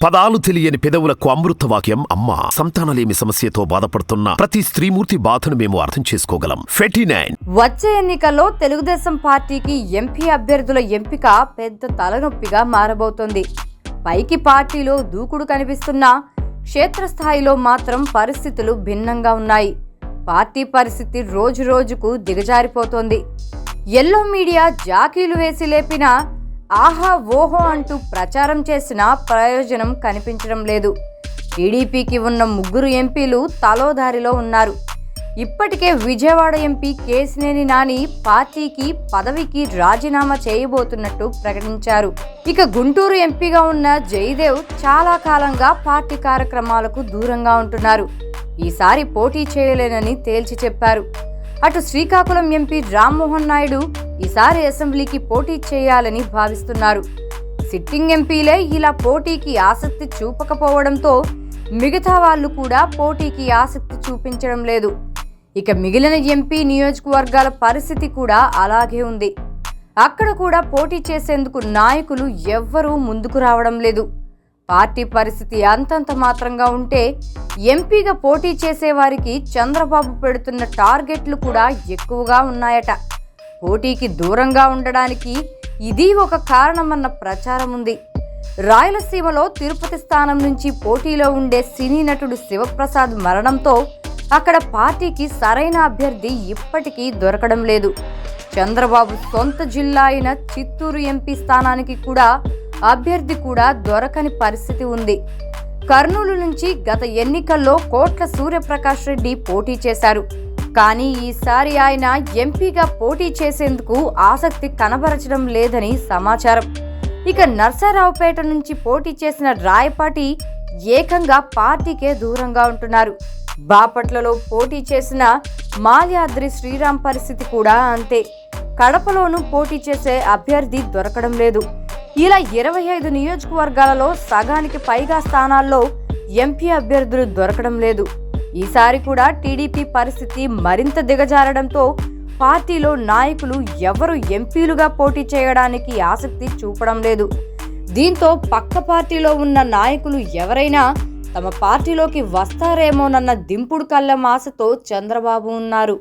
పదాలు తెలియని పెదవులకు అమృతవాక్యం అమ్మ. సంతానలేమి సమస్యతో బాధపడుతున్న ప్రతి స్త్రీమూర్తి బాధను మేము అర్థం చేసుకోగలం. 49 వచ్చే ఎన్నికల్లో తెలుగుదేశం పార్టీకి ఎంపీ అభ్యర్థుల ఎంపిక పెద్ద తలనొప్పిగా మారబోతోంది. పైకి పార్టీలో దూకుడు కనిపిస్తున్నా క్షేత్రస్థాయిలో మాత్రం పరిస్థితులు భిన్నంగా ఉన్నాయి. పార్టీ పరిస్థితి రోజు రోజుకు దిగజారిపోతోంది. ఎల్లో మీడియా జాకీలు వేసి లేపినా ఆహా ఓహో అంటూ ప్రచారం చేసినా ప్రయోజనం కనిపించడం లేదు. టీడీపీకి ఉన్న 3 ఎంపీలు తలోదారిలో ఉన్నారు. ఇప్పటికే విజయవాడ ఎంపీ కేశినేని నాని పార్టీకి పదవికి రాజీనామా చేయబోతున్నట్టు ప్రకటించారు. ఇక గుంటూరు ఎంపీగా ఉన్న జయదేవ్ చాలా కాలంగా పార్టీ కార్యక్రమాలకు దూరంగా ఉంటున్నారు. ఈసారి పోటీ చేయలేనని తేల్చి చెప్పారు. అటు శ్రీకాకుళం ఎంపీ రామ్మోహన్ నాయుడు ఈసారి అసెంబ్లీకి పోటీ చేయాలని భావిస్తున్నారు. సిట్టింగ్ ఎంపీలే ఇలా పోటీకి ఆసక్తి చూపకపోవడంతో మిగతా వాళ్ళు కూడా పోటీకి ఆసక్తి చూపించడం లేదు. ఇక మిగిలిన ఎంపీ నియోజకవర్గాల పరిస్థితి కూడా అలాగే ఉంది. అక్కడ కూడా పోటీ చేసేందుకు నాయకులు ఎవ్వరూ ముందుకు రావడం లేదు. పార్టీ పరిస్థితి అంతంత మాత్రంగా ఉంటే ఎంపీగా పోటీ చేసేవారికి చంద్రబాబు పెడుతున్న టార్గెట్లు కూడా ఎక్కువగా ఉన్నాయట. పోటీకి దూరంగా ఉండడానికి ఇది ఒక కారణమన్న ప్రచారం ఉంది. రాయలసీమలో తిరుపతి స్థానం నుంచి పోటీలో ఉండే సినీ నటుడు శివప్రసాద్ మరణంతో అక్కడ పార్టీకి సరైన అభ్యర్థి ఇప్పటికీ దొరకడం లేదు. చంద్రబాబు సొంత జిల్లా అయిన చిత్తూరు ఎంపీ స్థానానికి కూడా అభ్యర్థి కూడా దొరకని పరిస్థితి ఉంది. కర్నూలు నుంచి గత ఎన్నికల్లో కోట్ల సూర్యప్రకాష్ రెడ్డి పోటీ చేశారు. కానీ ఈసారి ఆయన ఎంపీగా పోటీ చేసేందుకు ఆసక్తి కనబరచడం లేదని సమాచారం. ఇక నర్సారావుపేట నుంచి పోటీ చేసిన రాయపాటి ఏకంగా పార్టీకే దూరంగా ఉంటున్నారు. బాపట్లలో పోటీ చేసిన మాల్యాద్రి శ్రీరామ్ పరిస్థితి కూడా అంతే. కడపలోనూ పోటీ చేసే అభ్యర్థి దొరకడం లేదు. ఇలా 25 నియోజకవర్గాలలో సగానికి పైగా స్థానాల్లో ఎంపీ అభ్యర్థులు దొరకడం లేదు. ఈసారి కూడా టీడీపీ పరిస్థితి మరింత దిగజారడంతో పార్టీలో నాయకులు ఎవరు ఎంపీలుగా పోటీ చేయడానికి ఆసక్తి చూపడం లేదు. దీంతో పక్క పార్టీలో ఉన్న నాయకులు ఎవరైనా తమ పార్టీలోకి వస్తారేమోనన్న దింపుడు కళ్ళ ఆశతో చంద్రబాబు ఉన్నారు.